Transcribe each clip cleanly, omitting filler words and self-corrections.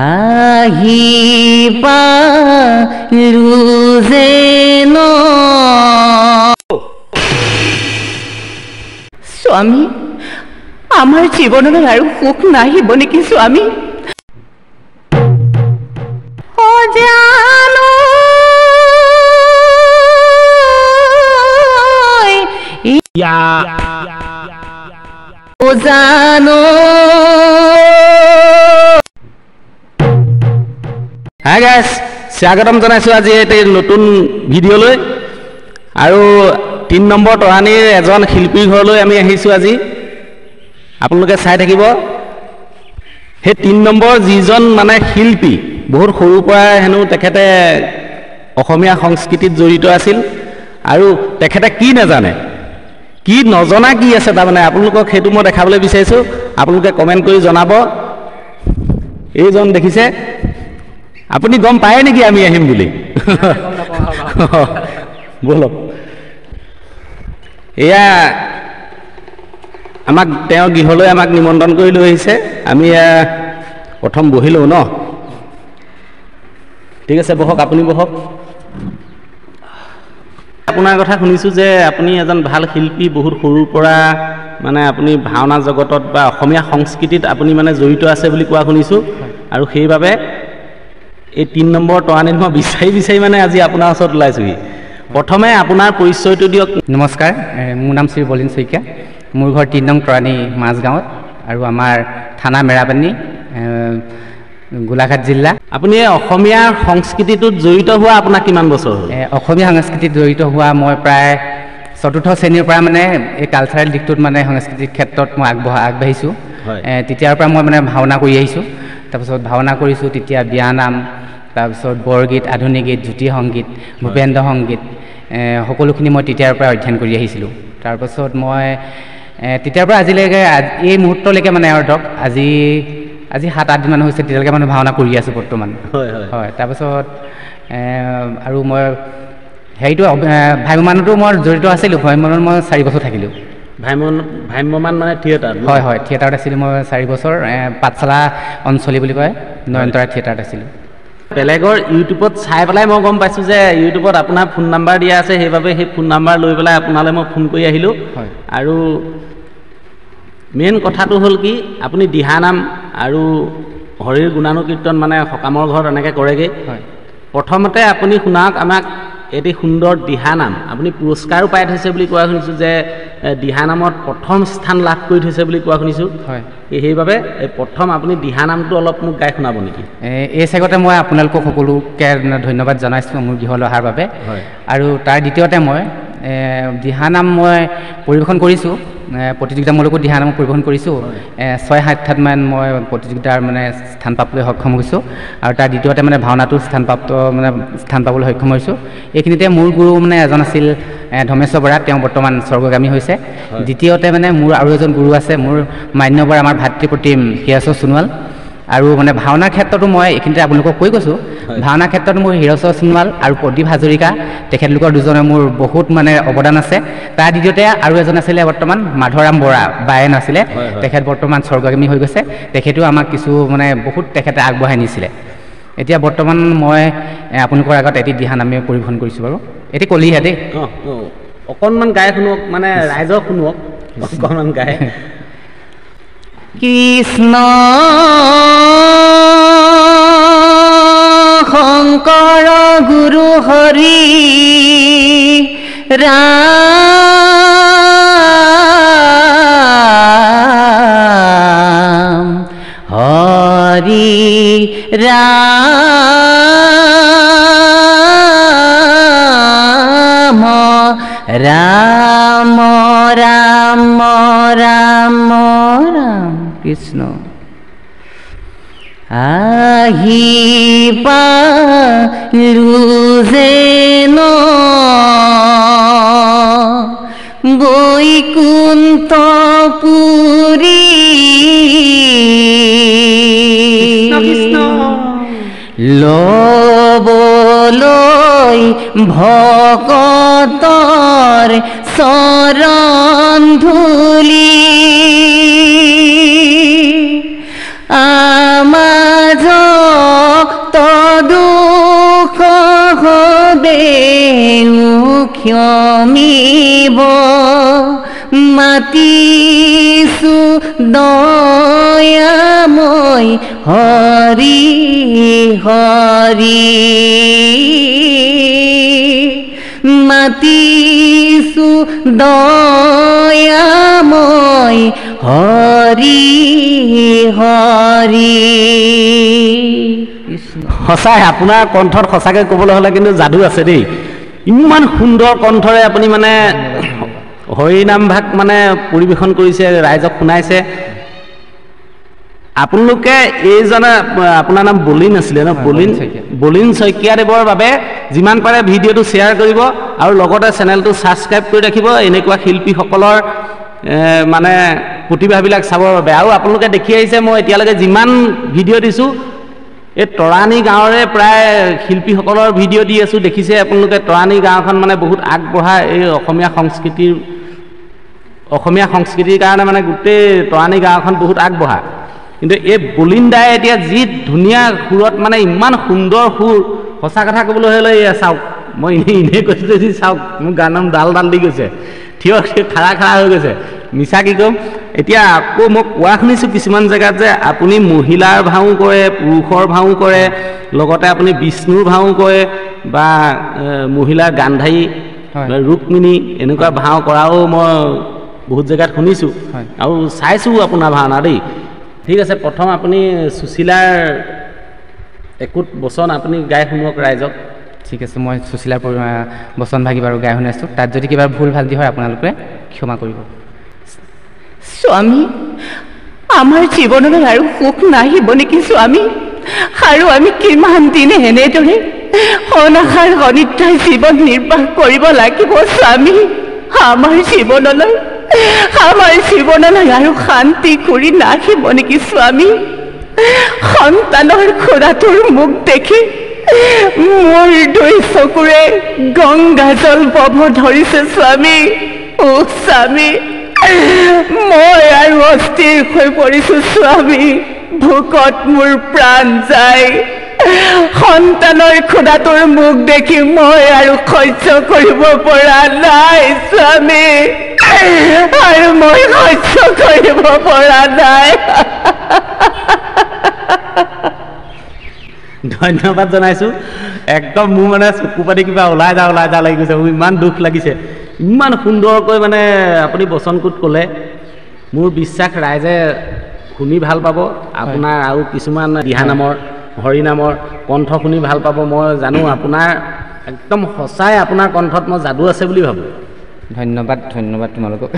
আহিবা লুজেন স্বামী আমাৰ জীৱনত আৰু সুখ নাহিব নেকি স্বামী অজানো অজানো হাই গাইছ স্বাগতম জনাইছোঁ আজি এই নতুন ভিডিঅ'লৈ আৰু 3 নম্বৰ তৰাণীৰ এজন শিল্পীৰ ঘৰলৈ আমি আহিছোঁ আজি আপোনালোকে চাই থাকিব সেই 3 নম্বৰ যিজন মানে শিল্পী বহুত সৰুৰ পৰা হেনো তেখেতে অসমীয়া সংস্কৃতিত জড়িত আছিল আৰু তেখেতে কি নাজানে কি নজনা কি আছে তাৰমানে আপোনালোকক সেইটো মই দেখাবলৈ বিচাৰিছোঁ আপোনালোকে কমেণ্ট কৰি জনাব এইজন দেখিছে আপুনি গম পায় নেকি আমি আহিম বুলি বলক এয়া আমাক তেওঁ গৃহলৈ আমাক নিমন্ত্ৰণ কৰি লৈ আহিছে আমি প্ৰথম বহি লওঁ ন ঠিক আছে বহক আপুনি বহক আপোনাৰ কথা শুনিছোঁ যে আপুনি এজন ভাল শিল্পী বহুত সৰুৰ পৰা মানে আপুনি ভাওনা জগতত বা অসমীয়া সংস্কৃতিত আপুনি মানে জড়িত আছে বুলি কোৱা শুনিছোঁ আৰু সেইবাবে এই 3 নম্বৰ তৰাণীত মই বিচাৰি মানে আজি আপোনাৰ ওচৰত ওলাইছোঁহি প্ৰথমে আপোনাৰ পৰিচয়টো দিয়ক নমস্কাৰ মোৰ নাম শ্ৰী বলিন শইকীয়া মোৰ ঘৰ 3 নং তৰাণী মাজগাঁৱত আৰু আমাৰ থানা মেৰাপানী গোলাঘাট জিলা আপুনি অসমীয়া সংস্কৃতিটোত জড়িত হোৱা আপোনাৰ কিমান বছৰ হ'ল অসমীয়া সংস্কৃতিত জড়িত হোৱা মই প্ৰায় 4ৰ্থ শ্ৰেণীৰ পৰা মানে এই কালচাৰেল দিশটোত মানে সংস্কৃতিৰ ক্ষেত্ৰত মই আগবাঢ়িছোঁ তেতিয়াৰ পৰা মই মানে ভাওনা কৰি আহিছোঁ তাৰপিছত ভাওনা কৰিছোঁ তেতিয়া বিয়ানাম তাৰপিছত বৰগীত আধুনিক গীত জ্যোতি সংগীত ভূপেন্দ্ৰ সংগীত সকলোখিনি মই তেতিয়াৰ পৰা অধ্যয়ন কৰি আহিছিলোঁ তাৰপাছত মই তেতিয়াৰ পৰা আজিলৈকে এই মুহূৰ্তলৈকে মানে আৰু ধৰক আজি 7-8 দিনমান হৈছে তেতিয়ালৈকে মানে ভাওনা কৰি আছোঁ বৰ্তমান হয় তাৰপাছত আৰু মই হেৰিটো ভ্ৰাম্যমানতো মই জড়িত আছিলোঁ ভ্ৰাম্যমানত মই 4 বছৰ থাকিলোঁ ভ্ৰাম্যমান মানে থিয়েটাৰ হয় থিয়েটাৰত আছিলোঁ মই 4 বছৰ পাঠশালা অঞ্চলী বুলি কয় নয়নতৰা থিয়েটাৰত আছিলোঁ বেলেগৰ ইউটিউবত চাই পেলাই মই গম পাইছোঁ যে ইউটিউবত আপোনাৰ ফোন নাম্বাৰ দিয়া আছে সেইবাবে সেই ফোন নাম্বাৰ লৈ পেলাই আপোনালৈ মই ফোন কৰি আহিলোঁ আৰু মেইন কথাটো হ'ল কি আপুনি দিহানাম আৰু হৰিৰ গুণানুকীৰ্তন মানে সকামৰ ঘৰত এনেকৈ কৰেগৈ প্ৰথমতে আপুনি শুনাওক আমাক এটি সুন্দৰ দিহানাম আপুনি পুৰস্কাৰো পাই থৈছে বুলি কোৱা শুনিছোঁ যে দিহানামত প্ৰথম স্থান লাভ কৰি থৈছে বুলি কোৱা শুনিছোঁ সেইবাবে প্ৰথম আপুনি দিহানামটো অলপ মোক গাই শুনাব নেকি এই চেগতে মই আপোনালোকক সকলোকে ধন্যবাদ জনাইছোঁ মোৰ গৃহলৈ অহাৰ বাবে আৰু তাৰ দ্বিতীয়তে মই দিহানাম মই পৰিৱেশন কৰিছোঁ প্ৰতিযোগিতামূলকো দিহানাম পৰিৱেশন কৰিছোঁ 6-7 মান মই প্ৰতিযোগিতাৰ মানে স্থান পাবলৈ সক্ষম হৈছোঁ আৰু তাৰ দ্বিতীয়তে মানে ভাওনাটো স্থান পাবলৈ সক্ষম হৈছোঁ এইখিনিতে মোৰ গুৰু মানে এজন আছিল ধমেশ্বৰ বৰা তেওঁ বৰ্তমান স্বৰ্গগামী হৈছে দ্বিতীয়তে মানে মোৰ আৰু এজন গুৰু আছে মোৰ মান্যবৰ আমাৰ ভাতৃপ্ৰতিম হীৰেশ্বৰ সোণোৱাল আৰু মানে ভাওনাৰ ক্ষেত্ৰতো মই এইখিনিতে আপোনালোকক কৈ গৈছোঁ ভাওনাৰ ক্ষেত্ৰত মোৰ হীৰেশ্বৰ সোণোৱাল আৰু প্ৰদীপ হাজৰিকা তেখেতলোকৰ দুজনে মোৰ বহুত মানে অৱদান আছে তাৰ দ্বিতীয়তে আৰু এজন আছিলে বৰ্তমান মাধৱৰাম বৰা বায়েন আছিলে তেখেত বৰ্তমান স্বৰ্গগামী হৈ গৈছে তেখেতেও আমাক কিছু মানে বহুত তেখেতে আগবঢ়াই নিছিলে এতিয়া বৰ্তমান মই আপোনালোকৰ আগত এটি দিহানামে পৰিৱেশন কৰিছোঁ বাৰু এটি কলিহে দেই অকণমান গাই শুনক মানে ৰাইজক শুনক অকণমান গাই কৃষ্ণ শংকৰ গুৰু হৰি ৰাম হৰি ৰাম ৰাম ৰাম ৰাম ৰাম কৃষ্ণ আহিবা লুজেন বৈকুণ্ঠপুৰী লবলৈ ভকতৰ চৰণ ধূলি আমাজৰ ক্ষমিব মাতিছো দয়াময় হৰি হৰি মাতিছো দয়াময় হৰি হৰি সঁচাই আপোনাৰ কণ্ঠত সঁচাকৈ ক'বলৈ হ'লে কিন্তু যাদু আছে দেই ইমান সুন্দৰ কণ্ঠৰে আপুনি মানে হৰিনাম ভাগ মানে পৰিৱেশন কৰিছে ৰাইজক শুনাইছে আপোনালোকে এইজনে আপোনাৰ নাম বলিন আছিলে ন বলিন শইকীয়াদেৱৰ বাবে যিমান পাৰে ভিডিঅ'টো শ্বেয়াৰ কৰিব আৰু লগতে চেনেলটো ছাবস্ক্ৰাইব কৰি ৰাখিব এনেকুৱা শিল্পীসকলৰ মানে প্ৰতিভাবিলাক চাবৰ বাবে আৰু আপোনালোকে দেখি আহিছে মই এতিয়ালৈকে যিমান ভিডিঅ' দিছোঁ এই তৰাণী গাঁৱৰে প্ৰায় শিল্পীসকলৰ ভিডিঅ' দি আছোঁ দেখিছে আপোনালোকে তৰাণী গাঁওখন মানে বহুত আগবঢ়া এই অসমীয়া সংস্কৃতিৰ কাৰণে মানে গোটেই তৰাণী গাঁওখন বহুত আগবঢ়া কিন্তু এই বলিন দাই এতিয়া যি ধুনীয়া সুৰত মানে ইমান সুন্দৰ সুৰ সঁচা কথা ক'বলৈ হ'লে এয়া চাওক মই এনেই কৈছোঁ যদি চাওক মোৰ গাৰ নাম ডাল দি গৈছে থিয় খাৰা হৈ গৈছে মিছা কি ক'ম এতিয়া আকৌ মই কোৱা শুনিছোঁ কিছুমান জেগাত যে আপুনি মহিলাৰ ভাও কৰে পুৰুষৰ ভাও কৰে লগতে আপুনি বিষ্ণুৰ ভাও কৰে বা মহিলাৰ গান্ধাৰী ৰুক্মিণী এনেকুৱা ভাও কৰাও মই বহুত জেগাত শুনিছোঁ আৰু চাইছোঁ আপোনাৰ ভাওনা দেই ঠিক আছে প্ৰথম আপুনি সুশীলাৰ একোট বচন আপুনি গাই শুনক ৰাইজক ঠিক আছে মই সুশীলাৰ বচন ভাগি বাৰু গাই শুনাইছোঁ তাত যদি কিবা ভুল ভাল দি হয় আপোনালোকে ক্ষমা কৰিব স্বামী আমাৰ জীৱনলৈ আৰু সুখ নাহিব নেকি স্বামী আৰু আমি কিমান দিন এনেদৰে অনাহাৰ অনিদ্ৰাৰ জীৱন নিৰ্বাহ কৰিব লাগিব স্বামী আমাৰ জীৱনলৈ আৰু শান্তি কৰি নাহিব নেকি স্বামী সন্তানৰ খুৰাটোৰ মুখ দেখি মোৰ দুই চকুৰে গংগা জল বব ধৰিছে স্বামী অ স্বামী মই আৰু অস্থিৰ হৈ পৰিছোঁ স্বামী ভোকত মোৰ প্ৰাণ যায় সন্তানৰ খুদাটোৰ মুখ দেখি মই আৰু সহ্য কৰিব পৰা নাই স্বামী আৰু মই সহ্য কৰিব পৰা নাই ধন্যবাদ জনাইছোঁ একদম মোৰ মানে চকু পাতি কিবা ওলাই যা লাগি গৈছে মোৰ ইমান দুখ লাগিছে ইমান সুন্দৰকৈ মানে আপুনি বচনকোট ক'লে মোৰ বিশ্বাস ৰাইজে শুনি ভাল পাব আপোনাৰ আৰু কিছুমান দিহানামৰ হৰিনামৰ কণ্ঠ শুনি ভাল পাব মই জানো আপোনাৰ একদম সঁচাই আপোনাৰ কণ্ঠত মই যাদু আছে বুলি ভাবোঁ ধন্যবাদ তোমালোকক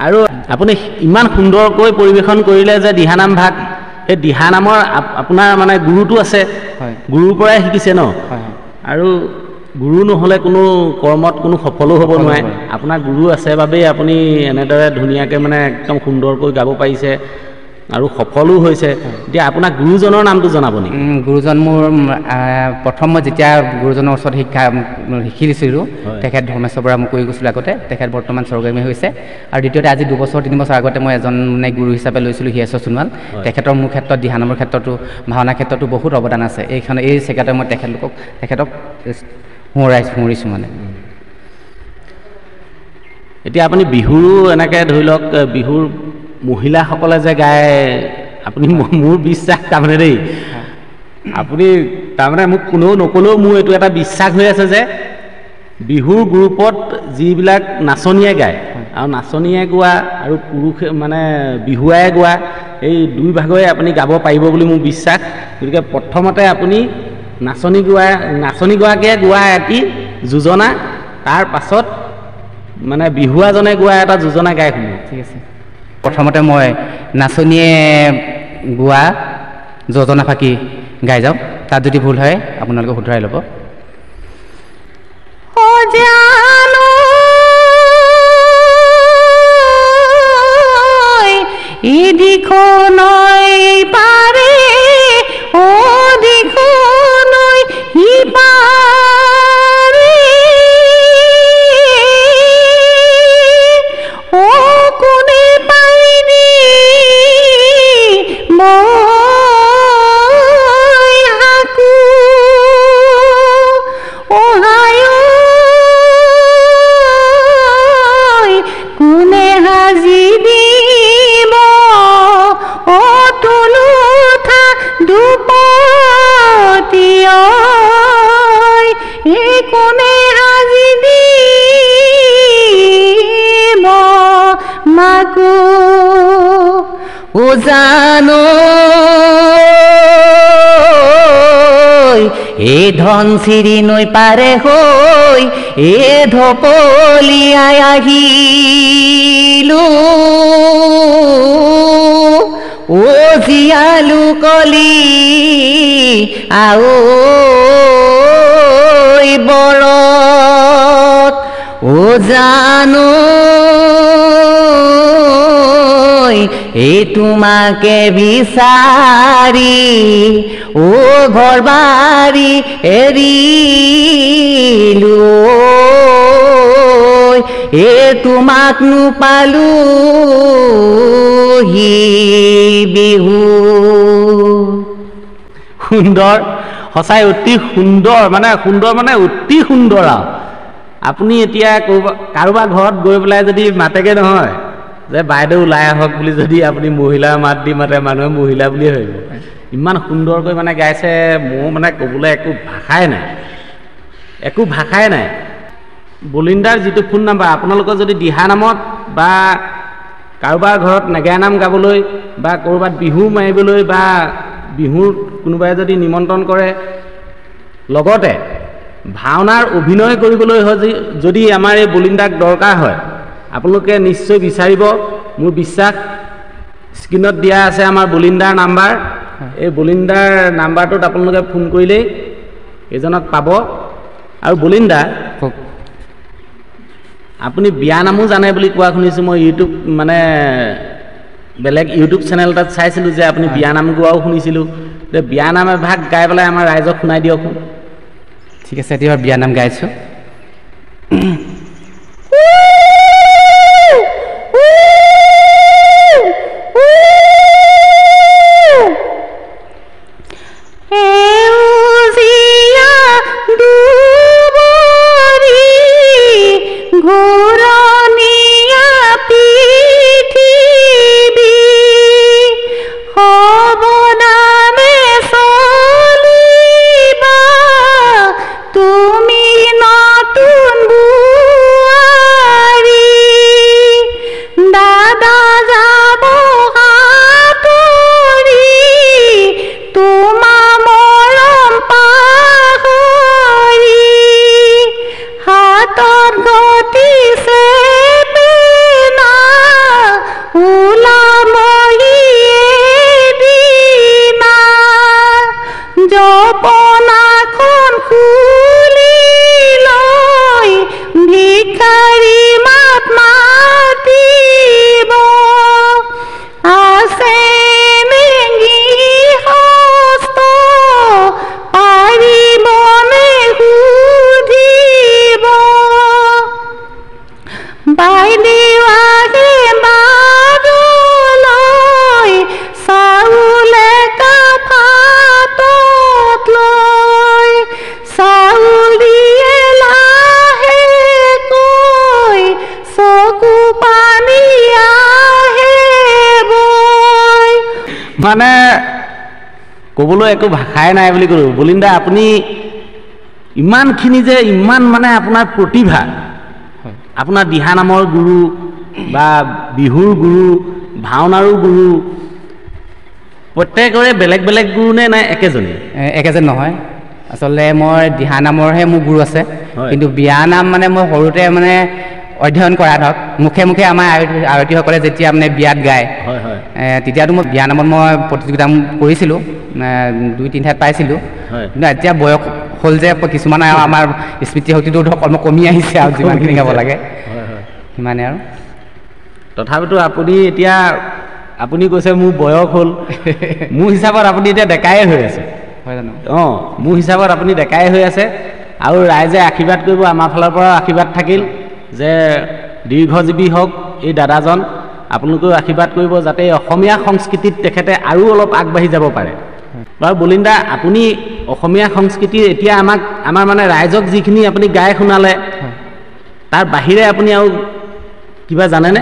আৰু আপুনি ইমান সুন্দৰকৈ পৰিৱেশন কৰিলে যে দিহানাম ভাগ এই দিহানামৰ আপোনাৰ মানে গুৰুটো আছে গুৰুৰ পৰাই শিকিছে ন আৰু গুৰু নহ'লে কোনো কৰ্মত কোনো সফলো হ'ব নোৱাৰে আপোনাৰ গুৰু আছে বাবেই আপুনি এনেদৰে ধুনীয়াকৈ মানে একদম সুন্দৰকৈ গাব পাৰিছে আৰু সফলো হৈছে এতিয়া আপোনাৰ গুৰুজনৰ নামটো জনাব নেকি গুৰুজন মোৰ প্ৰথম মই যেতিয়া গুৰুজনৰ ওচৰত শিকিছিলোঁ তেখেত ধৰ্মেশ্বৰ বৰা মোক কৈ গৈছিলোঁ আগতে তেখেত বৰ্তমান স্বৰ্গগামী হৈছে আৰু দ্বিতীয়তে আজি 2 বছৰ 3 বছৰ আগতে মই এজন মানে গুৰু হিচাপে লৈছিলোঁ হিয়েশ্বৰ সোণোৱাল তেখেতৰ মোৰ ক্ষেত্ৰত দিহানামৰ ক্ষেত্ৰতো ভাওনা ক্ষেত্ৰতো বহুত অৱদান আছে এই জেগাতে মই তেখেতক সোঁৱৰিছোঁ মানে এতিয়া আপুনি বিহুৰো এনেকৈ ধৰি লওক বিহুৰ মহিলাসকলে যে গায় আপুনি মোৰ বিশ্বাস তাৰমানে দেই আপুনি তাৰমানে মোক কোনেও নক'লেও মোৰ এইটো এটা বিশ্বাস হৈ আছে যে বিহুৰ গ্ৰুপত যিবিলাক নাচনীয়ে গায় আৰু নাচনীয়ে গোৱা আৰু পুৰুষে মানে বিহুৱাই গোৱা এই দুই ভাগৰে আপুনি গাব পাৰিব বুলি মোৰ বিশ্বাস গতিকে প্ৰথমতে আপুনি নাচনীগৰাকীয়ে গোৱা এটি যোজনা তাৰ পাছত মানে বিহুৱাজনে গোৱা এটা যোজনা গাই শুনো ঠিক আছে প্ৰথমতে মই নাচনীয়ে গোৱা যোজনা ফাঁকি গাই যাওঁ তাত যদি ভুল হয় আপোনালোকে শুধৰাই ল'ব থাকো ও জানো এ ধন চিৰি নৈ পাৰে হৈ এ ধপলিয়াই আহিলো ও জীয়ালু কলি আও বৰত ও জানো এই তোমাকে বিচাৰি ও ঘৰ বাৰী এৰিলো এ তোমাক নোপালো হি বিহু সুন্দৰ সঁচাই অতি সুন্দৰ মানে অতি সুন্দৰ আৰু আপুনি এতিয়া কাৰোবাৰ ঘৰত গৈ পেলাই যদি মাতেগে নহয় যে বাইদেউ ওলাই আহক বুলি যদি আপুনি মহিলাৰ মাত দি মাতে মানুহে মহিলা বুলিয়ে ভাবিব ইমান সুন্দৰকৈ মানে গাইছে মোৰ মানে ক'বলৈ একো ভাষাই নাই বলিন্দাৰ যিটো ফোন নাম্বাৰ আপোনালোকৰ যদি দিহা নামত বা কাৰোবাৰ ঘৰত নেগেৰা নাম গাবলৈ বা ক'ৰবাত বিহু মাৰিবলৈ বা বিহুৰ কোনোবাই যদি নিমন্ত্ৰণ কৰে লগতে ভাওনাৰ অভিনয় কৰিবলৈ যদি আমাৰ এই বলিন্দাক দৰকাৰ হয় আপোনালোকে নিশ্চয় বিচাৰিব মোৰ বিশ্বাস স্ক্ৰীনত দিয়া আছে আমাৰ বলিন্দাৰ নাম্বাৰ এই বলিন্দাৰ নাম্বাৰটোত আপোনালোকে ফোন কৰিলেই এজনক পাব আৰু বলিন্দা আপুনি বিয়া নামো জানে বুলি কোৱা শুনিছোঁ মই ইউটিউব মানে বেলেগ ইউটিউব চেনেল এটাত চাইছিলোঁ যে আপুনি বিয়া নাম গোৱাও শুনিছিলোঁ যে বিয়া নাম এভাগ গাই পেলাই আমাৰ ৰাইজক শুনাই দিয়কচোন ঠিক আছে এতিয়া বিয়া নাম গাইছোঁ মানে ক'বলৈ একো ভাষাই নাই বুলি ক'লোঁ বলিন্দা আপুনি ইমানখিনি যে ইমান মানে আপোনাৰ প্ৰতিভা আপোনাৰ দিহা নামৰ গুৰু বা বিহুৰ গুৰু ভাওনাৰো গুৰু প্ৰত্যেকৰে বেলেগ বেলেগ গুৰু নে নাই একেজন নহয় আচলতে মই দিহা নামৰহে মোৰ গুৰু আছে কিন্তু বিয়া নাম মানে মই সৰুতে মানে অধ্যয়ন কৰা ধৰক মুখে মুখে আমাৰ আয়তীসকলে যেতিয়া মানে বিয়াত গায় তেতিয়াতো মই বিয়া নামত মই প্ৰতিযোগিতা কৰিছিলোঁ 2-3 ঠাইত পাইছিলোঁ কিন্তু এতিয়া বয়স হ'ল যে কিছুমান আমাৰ স্মৃতিশক্তিটো ধৰক অলপ কমি আহিছে আৰু যিমানখিনি গাব লাগে সিমানে আৰু তথাপিতো আপুনি কৈছে মোৰ বয়স হ'ল মোৰ হিচাপত আপুনি এতিয়া ডেকাই হৈ আছে হয় জানো মোৰ হিচাপত আপুনি ডেকাই হৈ আছে আৰু ৰাইজে আশীৰ্বাদ কৰিব আমাৰ ফালৰ পৰা আশীৰ্বাদ থাকিল যে দীৰ্ঘজীৱী হওক এই দাদাজন আপোনালোকেও আশীৰ্বাদ কৰিব যাতে অসমীয়া সংস্কৃতিত তেখেতে আৰু অলপ আগবাঢ়ি যাব পাৰে বাৰু বলিন্দা আপুনি অসমীয়া সংস্কৃতিৰ এতিয়া আমাৰ মানে ৰাইজক যিখিনি আপুনি গাই শুনালে তাৰ বাহিৰে আপুনি আৰু কিবা জানেনে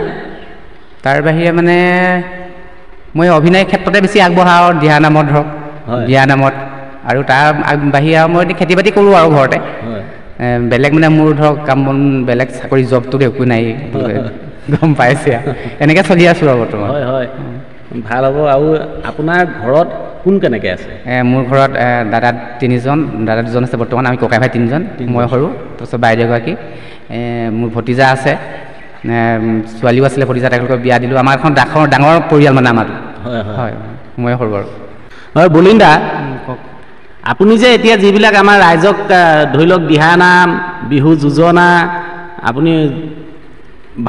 তাৰ বাহিৰে মানে মই অভিনয় ক্ষেত্ৰতে বেছি আগবঢ়া আৰু দিহা নামত ধৰক বিয়া নামত আৰু তাৰ বাহিৰে আৰু মই খেতি বাতি কৰোঁ আৰু ঘৰতে বেলেগ মানে মোৰ ধৰক কাম বন বেলেগ চাকৰি জবটো একো নাই গম পাইছে এনেকৈ চলি আছোঁ আৰু বৰ্তমান হয় হয় ভাল হ'ব আৰু আপোনাৰ ঘৰত কোন কেনেকৈ আছে মোৰ ঘৰত দাদা 3জন দাদা 2জন আছে বৰ্তমান আমি ককাই ভাই 3জন মই সৰু তাৰপিছত বাইদেউ এগৰাকী মোৰ ভতিজা আছে ছোৱালীও আছিলে ভতিজা তেওঁলোকক বিয়া দিলোঁ আমাৰ এখন ডাঙৰ পৰিয়াল মানে আমাৰতো হয় হয় মই সৰু বাৰু হয় বলিন্দা কওক আপুনি যে এতিয়া যিবিলাক আমাৰ ৰাইজক ধৰি লওক দিহানাম বিহু যোজনা আপুনি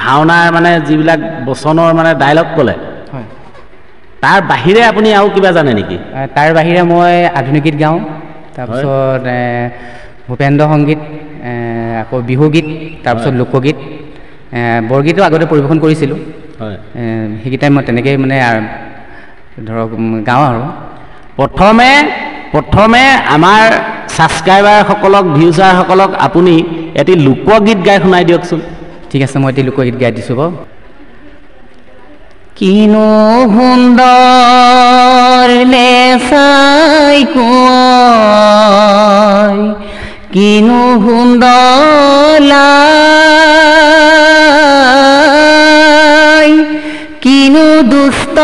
ভাওনাৰ মানে যিবিলাক বচনৰ মানে ডাইলগ ক'লে হয় তাৰ বাহিৰে আপুনি আৰু কিবা জানে নেকি তাৰ বাহিৰে মই আধুনিক গীত গাওঁ তাৰপিছত ভূপেন্দ্ৰ সংগীত আকৌ বিহুগীত তাৰপিছত লোকগীত বৰগীতো আগতে পৰিৱেশন কৰিছিলোঁ হয় সেইকেইটাই মই তেনেকেই মানে ধৰক গাওঁ আৰু প্ৰথমে আমাৰ ছাবস্ক্ৰাইবাৰসকলক ভিউচাৰসকলক আপুনি এটি লোকগীত গাই শুনাই দিয়কচোন ঠিক আছে মই এটি লোকগীত গাই দিছোঁ বাৰু কিনো সুন্দৰ নেচাই কোঁৱৰ কিনো সুন্দৰ লাই কিনো দুষ্ট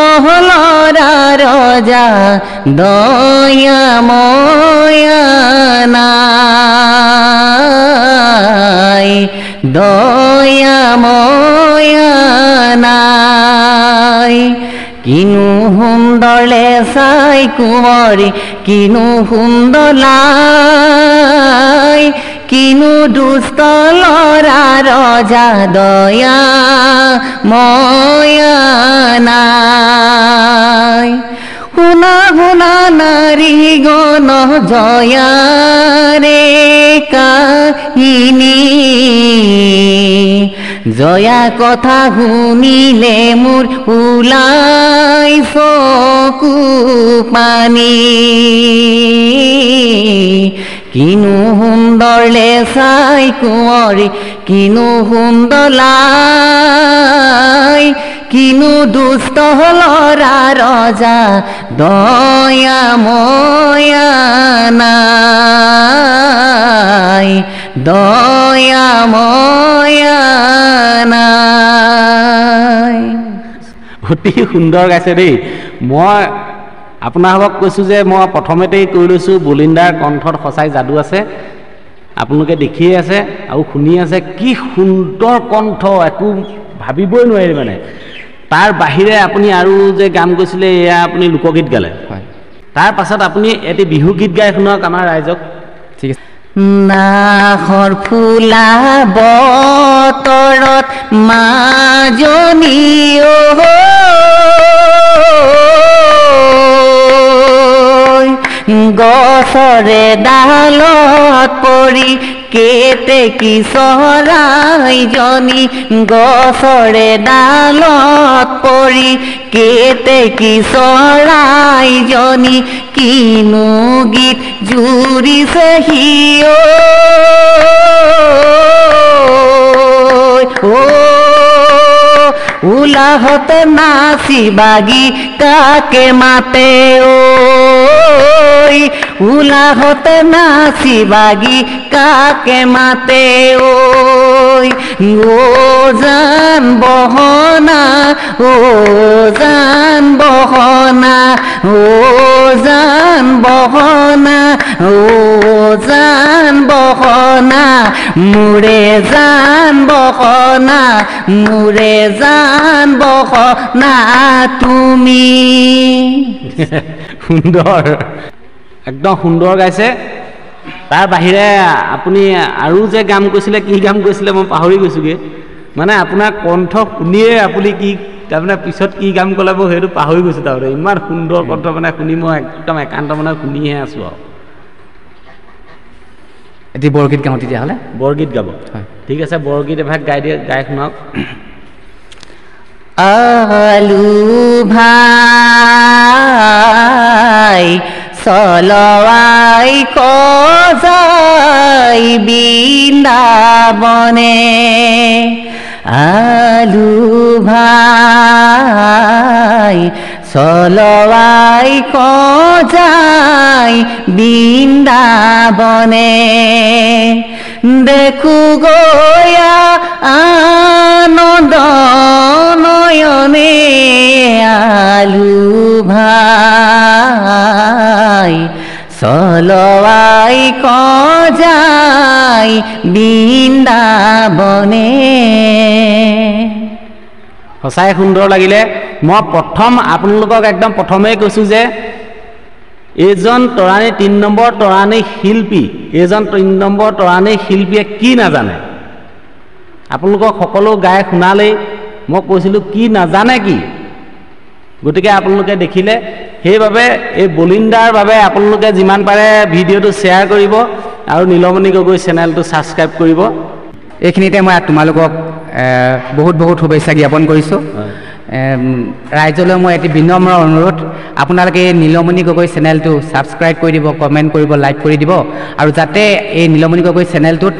লৰা ৰজা দয়াময়া নাই দয়াময়া নাই কিনো সুন্দৰলে চাই কুঁৱৰী কিনো সুন্দৰ লাই কিনো দুষ্ট লৰা ৰজা দয়া ময়া নাই শুনা শুনা নাৰী গণ জয়াৰে কাহিনী জয়া কথা শুনিলে মোৰ ওলাই চকু পানী কিনো সুন্দৰলে চাই কুঁৱৰী কিনো সুন্দৰ লাই কিনো দুষ্ট লৰা ৰজা দয়াময়া নাই দয়াময়া নাই অতি সুন্দৰ গাইছে দেই মই আপোনালোকক কৈছোঁ যে মই প্ৰথমতেই কৈ লৈছোঁ বলিন্দাৰ কণ্ঠত সঁচাই যাদু আছে আপোনালোকে দেখিয়ে আছে আৰু শুনি আছে কি সুন্দৰ কণ্ঠ একো ভাবিবই নোৱাৰি মানে তাৰ বাহিৰে আপুনি আৰু যে গান গৈছিলে এয়া আপুনি লোকগীত গালে হয় তাৰ পাছত আপুনি এটি বিহুগীত গাই শুনাওক আমাৰ ৰাইজক ঠিক আছে নাহৰ ফুলা বতৰত মাজনী গছৰে ডালত পৰি কেতেকী চৰাইজনী গছৰে ডালত পৰি কেতেকী চৰাইজনী কিনো গীত জুৰিছে সিঅ উলাহতে নাচি বাগি কাকে মাতে উলাহতে নাচি বাগি কাকে মাতে ও জান বহনা ও জান বহনা ও জান বহনা ও জান বহনা মোৰে জান বহনা মোৰে জান বহনা তুমি সুন্দৰ একদম সুন্দৰ গাইছে তাৰ বাহিৰে আপুনি আৰু যে গান কৈছিলে কি গান কৈছিলে মই পাহৰি গৈছোঁগৈ মানে আপোনাৰ কণ্ঠ শুনিয়ে আপুনি কি তাৰমানে পিছত কি গান ক'লে মই সেইটো পাহৰি গৈছোঁ তাৰমানে ইমান সুন্দৰ কণ্ঠ মানে শুনি মই একদম একান্ত মানে শুনিহে আছোঁ আৰু এটি বৰগীত গাওঁ তেতিয়াহ'লে বৰগীত গাব হয় ঠিক আছে বৰগীত এভাগ গাই শুনাওক আলু ভাই চলৱাই কজাই বৃন্দাবনে আলু ভাই চলৱাই কজাই বৃন্দাবনে দেখো গয়া আনন্দ নয়নে আলু ভাই চলৱাই কজাই বৃন্দাবনে। সঁচাই সুন্দৰ লাগিলে। মই প্ৰথম আপোনালোকক একদম প্ৰথমেই কৈছোঁ যে এইজন তৰাণী ৩ নম্বৰ তৰাণী শিল্পী, এইজন ৩ নম্বৰ তৰাণী শিল্পীয়ে কি নাজানে? আপোনালোকক সকলো গাই শুনালেই মই কৈছিলোঁ কি নাজানে কি। গতিকে আপোনালোকে দেখিলে, সেইবাবে এই বলিন্দাৰ বাবে আপোনালোকে যিমান পাৰে ভিডিঅ'টো শ্বেয়াৰ কৰিব আৰু নীলমণি গগৈ চেনেলটো ছাবস্ক্ৰাইব কৰিব। এইখিনিতে মই তোমালোকক বহুত বহুত শুভেচ্ছা জ্ঞাপন কৰিছোঁ। ৰাইজলৈ মই এটি বিনম্ৰ অনুৰোধ, আপোনালোকে এই নীলমণি গগৈ চেনেলটো ছাবস্ক্ৰাইব কৰি দিব, কমেণ্ট কৰিব, লাইক কৰি দিব, আৰু যাতে এই নীলমণি গগৈ চেনেলটোত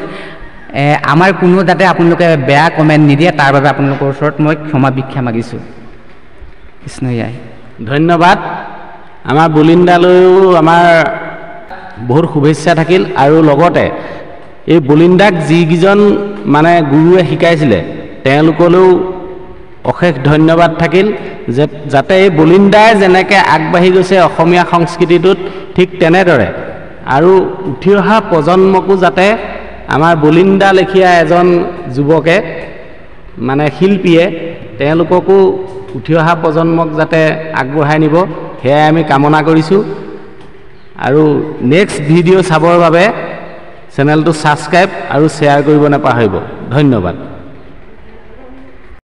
আমাৰ কোনো যাতে আপোনালোকে বেয়া কমেণ্ট নিদিয়ে তাৰ বাবে আপোনালোকৰ ওচৰত মই ক্ষমা ভিক্ষা মাগিছোঁ। কৃষ্ণয়াই ধন্যবাদ। আমাৰ বলিন্দালৈও আমাৰ বহুত শুভেচ্ছা থাকিল, আৰু লগতে এই বলিন্দাক যিকেইজন মানে গুৰুৱে শিকাইছিলে তেওঁলোকলৈও অশেষ ধন্যবাদ থাকিল, যে যাতে এই বলিন্দাই যেনেকৈ আগবাঢ়ি গৈছে অসমীয়া সংস্কৃতিটোত, ঠিক তেনেদৰে আৰু উঠি অহা প্ৰজন্মকো যাতে আমাৰ বলিন্দা লেখীয়া এজন যুৱকে মানে শিল্পীয়ে তেওঁলোককো উঠি অহা প্ৰজন্মক যাতে আগবঢ়াই নিব, সেয়াই আমি কামনা কৰিছোঁ। আৰু নেক্সট ভিডিঅ' চাবৰ বাবে চেনেলটো ছাবস্ক্ৰাইব আৰু শ্বেয়াৰ কৰিব নাপাহৰিব। ধন্যবাদ।